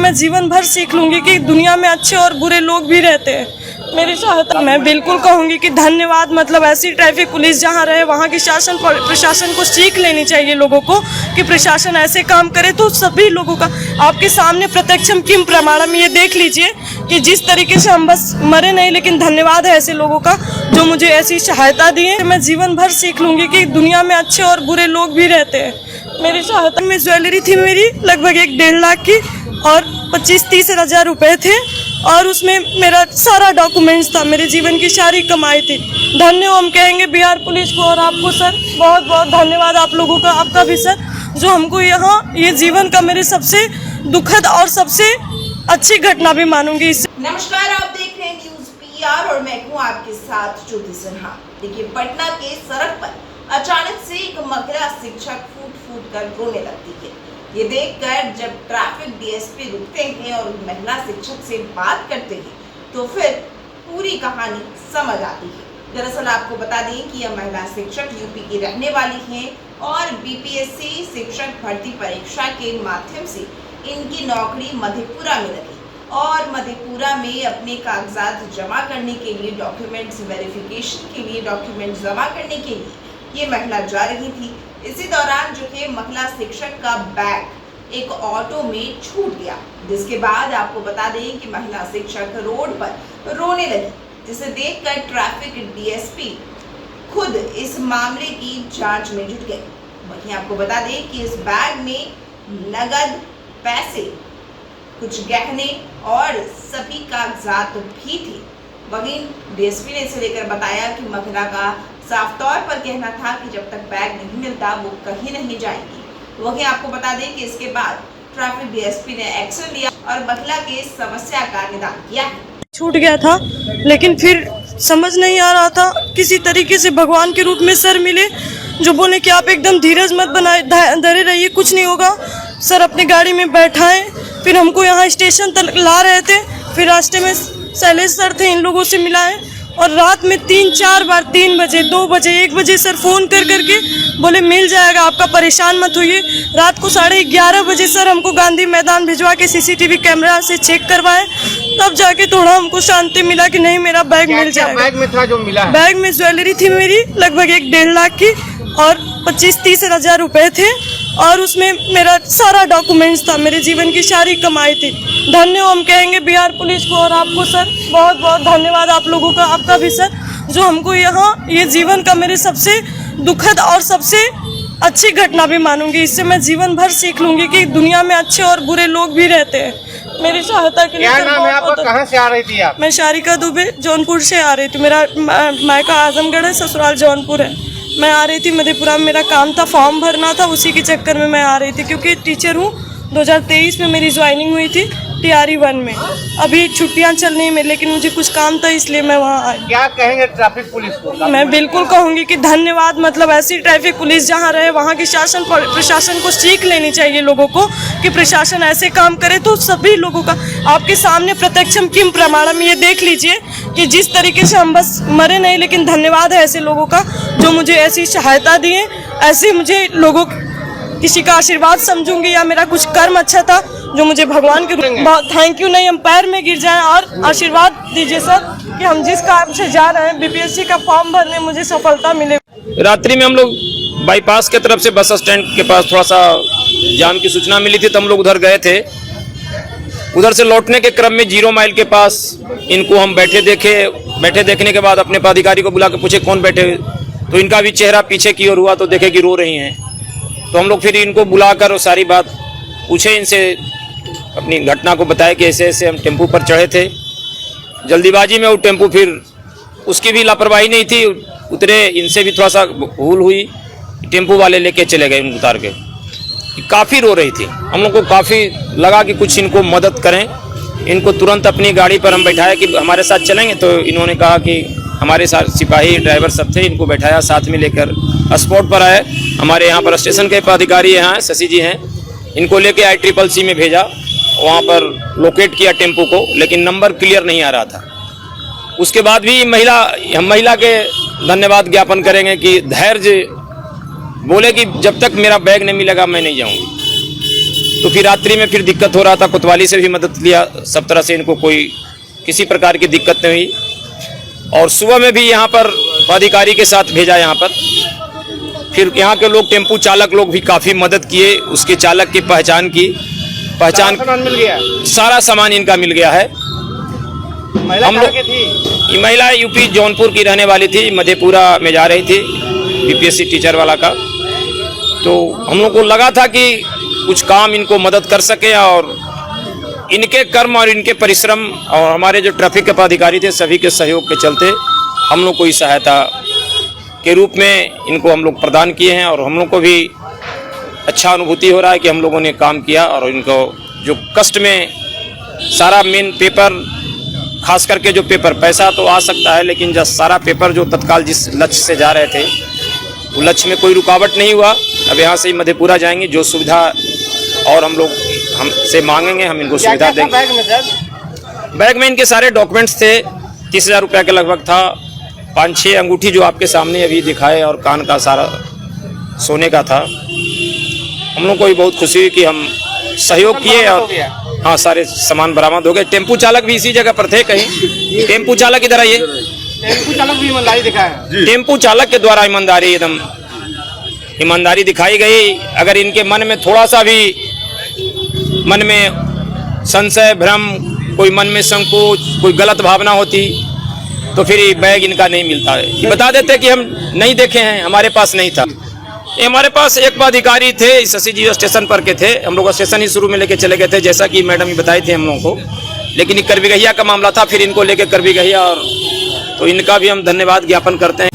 मैं जीवन भर सीख लूंगी कि दुनिया में अच्छे और बुरे लोग भी रहते हैं। मेरी सहायता मैं बिल्कुल कहूंगी कि धन्यवाद। मतलब ऐसी ट्रैफिक पुलिस जहाँ रहे वहाँ की शासन प्रशासन को सीख लेनी चाहिए लोगों को कि प्रशासन ऐसे काम करे तो सभी लोगों का आपके सामने प्रत्यक्षम किम प्रमाणम ये देख लीजिए कि जिस तरीके से हम बस मरे नहीं, लेकिन धन्यवाद है ऐसे लोगों का जो मुझे ऐसी सहायता दी है। मैं जीवन भर सीख लूंगी कि दुनिया में अच्छे और बुरे लोग भी रहते हैं। मेरी सहायता में ज्वेलरी थी मेरी लगभग 1-1.5 लाख की और 25-30 हज़ार रुपये थे और उसमें मेरा सारा डॉक्यूमेंट्स था, मेरे जीवन की सारी कमाई थी। धन्य हम कहेंगे बिहार पुलिस को और आपको सर, बहुत बहुत धन्यवाद आप लोगों का, आपका भी सर, जो हमको यहाँ ये जीवन का मेरे सबसे दुखद और सबसे अच्छी घटना भी मानूंगी। नमस्कार, आप देख रहे हैं न्यूज पीआर और मैं हूँ आपके साथ ज्योति सिन्हा। देखिए, पटना के सड़क पर अचानक से एक महिला शिक्षक फूट कर रोने लगती है। ये देखकर जब ट्रैफिक डीएसपी रुकते हैं और महिला शिक्षक से बात करते हैं तो फिर पूरी कहानी समझ आती है। दरअसल आपको बता दें कि यह महिला शिक्षक यूपी की रहने वाली हैं और बीपीएससी शिक्षक भर्ती परीक्षा के माध्यम से इनकी नौकरी मधेपुरा में लगी और मधेपुरा में अपने कागजात जमा करने के लिए, डॉक्यूमेंट्स वेरिफिकेशन के लिए, डॉक्यूमेंट जमा करने के लिए ये महिला जा रही थी। इसी दौरान जो है महिला शिक्षक का बैग एक ऑटो में छूट गया, जिसके बाद आपको बता दें कि महिला शिक्षक रोड पर रोने लगी, जिसे देखकर ट्रैफिक डीएसपी खुद इस मामले की जांच में जुट गए। वहीं आपको बता दें कि इस बैग में नगद पैसे, कुछ गहने और सभी कागजात भी थे। वहीं डीएसपी ने इसे लेकर बताया कि महिला का साफ तौर पर कहना था कि जब तक बैग नहीं मिलता वो कहीं नहीं जाएंगी। वहीं आपको बता दें कि इसके बाद ट्रैफिक डीएसपी ने एक्शन लिया और महिला के समस्या का निदान किया। छूट गया था लेकिन फिर समझ नहीं आ रहा था, किसी तरीके से भगवान के रूप में सर मिले जो बोले कि आप एकदम धीरज मत बनाए, डरे रहिए, कुछ नहीं होगा। सर अपनी गाड़ी में बैठाएं, फिर हमको यहाँ स्टेशन तक ला रहे थे। फिर रास्ते में शैलेश सर थे, इन लोगों से मिलाए और रात में 3-4 बार 3 बजे, 2 बजे, 1 बजे सर फोन करके बोले मिल जाएगा, आपका परेशान मत होइए। रात को 11:30 बजे सर हमको गांधी मैदान भिजवा के सीसीटीवी कैमरा से चेक करवाए, तब जाके थोड़ा हमको शांति मिला कि नहीं मेरा बैग मिल जाएगा। बैग में था जो मिला है? बैग में ज्वेलरी थी मेरी लगभग 1-1.5 लाख की और 25-30 हज़ार रुपये थे और उसमें मेरा सारा डॉक्यूमेंट्स था, मेरे जीवन की सारी कमाई थी। धन्य हम कहेंगे बिहार पुलिस को और आपको सर, बहुत बहुत धन्यवाद आप लोगों का, आपका भी सर, जो हमको यहाँ ये जीवन का मेरे सबसे दुखद और सबसे अच्छी घटना भी मानूंगी। इससे मैं जीवन भर सीख लूंगी कि दुनिया में अच्छे और बुरे लोग भी रहते हैं। मेरी सहायता के लिए क्या नाम है आपका? कहाँ से आ रही थी आप? मैं शारिका दुबे जौनपुर से आ रही थी। मेरा मायका आजमगढ़ है, ससुराल जौनपुर है। मैं आ रही थी मधेपुरा में, मेरा काम था, फॉर्म भरना था, उसी के चक्कर में मैं आ रही थी क्योंकि टीचर हूँ। 2023 में मेरी ज्वाइनिंग हुई थी टीआरई 1 में। अभी छुट्टियां चल रही हैं लेकिन मुझे कुछ काम था इसलिए मैं वहाँ आई। क्या कहेंगे ट्रैफिक पुलिस को? मैं बिल्कुल कहूँगी कि धन्यवाद। मतलब ऐसी ट्रैफिक पुलिस जहाँ रहे वहाँ की शासन प्रशासन को सीख लेनी चाहिए लोगों को कि प्रशासन ऐसे काम करे तो सभी लोगों का आपके सामने प्रत्यक्षम किम प्रमाणम ये देख लीजिए कि जिस तरीके से हम बस मरे नहीं, लेकिन धन्यवाद है ऐसे लोगों का जो मुझे ऐसी सहायता दी है। ऐसे मुझे लोगों किसी का आशीर्वाद समझूंगी या मेरा कुछ कर्म अच्छा था जो मुझे भगवान के थैंक यू नहीं, हम पैर में गिर जाएं और आशीर्वाद दीजिए सर कि हम जिस काम से जा रहे हैं बीपीएससी का फॉर्म भरने मुझे सफलता मिले। रात्रि में हम लोग बाईपास के तरफ से बस स्टैंड के पास थोड़ा सा जाम की सूचना मिली थी, तो हम लोग उधर गए थे। उधर से लौटने के क्रम में 0 माइल के पास इनको हम बैठे देखने के बाद अपने पदाधिकारी को बुला के पूछे कौन बैठे, तो इनका भी चेहरा पीछे की ओर हुआ तो देखे कि रो रही हैं। तो हम लोग फिर इनको बुलाकर सारी बात पूछे, इनसे अपनी घटना को बताया कि ऐसे ऐसे हम टेम्पू पर चढ़े थे, जल्दीबाजी में वो टेम्पू, फिर उसकी भी लापरवाही नहीं थी, उतरे, इनसे भी थोड़ा सा भूल हुई, टेम्पू वाले लेके चले गए उनको उतार के। काफ़ी रो रही थी, हम लोग को काफ़ी लगा कि कुछ इनको मदद करें। इनको तुरंत अपनी गाड़ी पर हम बैठाया कि हमारे साथ चलेंगे, तो इन्होंने कहा कि हमारे साथ सिपाही ड्राइवर सब थे, इनको बैठाया, साथ में लेकर स्पॉट पर आए। हमारे यहाँ पर स्टेशन के पदाधिकारी यहाँ शशि जी हैं, इनको लेके ICCC में भेजा, वहाँ पर लोकेट किया टेम्पो को, लेकिन नंबर क्लियर नहीं आ रहा था। उसके बाद भी हम महिला के धन्यवाद ज्ञापन करेंगे कि धैर्य बोले कि जब तक मेरा बैग नहीं मिलेगा मैं नहीं जाऊँगी। तो फिर रात्रि में फिर दिक्कत हो रहा था, कोतवाली से भी मदद लिया, सब तरह से इनको कोई किसी प्रकार की दिक्कत नहीं हुई। और सुबह में भी यहाँ पर पदाधिकारी के साथ भेजा यहाँ पर, फिर यहाँ के लोग टेम्पू चालक लोग भी काफ़ी मदद किए, उसके चालक की पहचान सामान मिल गया। सारा सामान इनका मिल गया है। महिला हम लोग कहाँ की थी? ये महिला यूपी जौनपुर की रहने वाली थी, मधेपुरा में जा रही थी बीपीएससी टीचर वाला का। तो हम लोग को लगा था कि कुछ काम इनको मदद कर सके, और इनके कर्म और इनके परिश्रम और हमारे जो ट्रैफिक के पदाधिकारी थे सभी के सहयोग के चलते हम लोग को इस सहायता के रूप में इनको हम लोग प्रदान किए हैं। और हम लोग को भी अच्छा अनुभूति हो रहा है कि हम लोगों ने काम किया, और इनको जो कष्ट में सारा मेन पेपर, खास करके जो पेपर, पैसा तो आ सकता है लेकिन जब सारा पेपर जो तत्काल जिस लक्ष्य से जा रहे थे वो लक्ष्य में कोई रुकावट नहीं हुआ। अब यहाँ से मधेपुरा जाएंगे, जो सुविधा और हम लोग हमसे मांगेंगे हम इनको सुविधा देंगे। बैग में सर? बैग में इनके सारे डॉक्यूमेंट्स थे, 30,000 रुपया के लगभग था, 5-6 अंगूठी जो आपके सामने अभी दिखाए, और कान का सारा सोने का था। हम लोग को भी बहुत खुशी हुई कि हम सहयोग किए, और हाँ सारे सामान बरामद हो गए। टेम्पू चालक भी इसी जगह पर थे कहीं। टेम्पू चालक इधर आइए। टेम्पू चालक भी ईमानदारी दिखाया। टेम्पू चालक के द्वारा ईमानदारी, एकदम ईमानदारी दिखाई गई। अगर इनके मन में थोड़ा सा भी मन में संशय, भ्रम, कोई मन में संकोच, कोई गलत भावना होती तो फिर ये बैग इनका नहीं मिलता है। ये बता देते कि हम नहीं देखे हैं, हमारे पास नहीं था। ये हमारे पास एक पदाधिकारी थे, शशि जी स्टेशन पर के थे। हम लोग स्टेशन ही शुरू में लेके चले गए थे, जैसा कि मैडम ही बताई थी हम लोगों को, लेकिन ये करबीगहिया का मामला था, फिर इनको लेके करबीगहिया, और तो इनका भी हम धन्यवाद ज्ञापन करते हैं।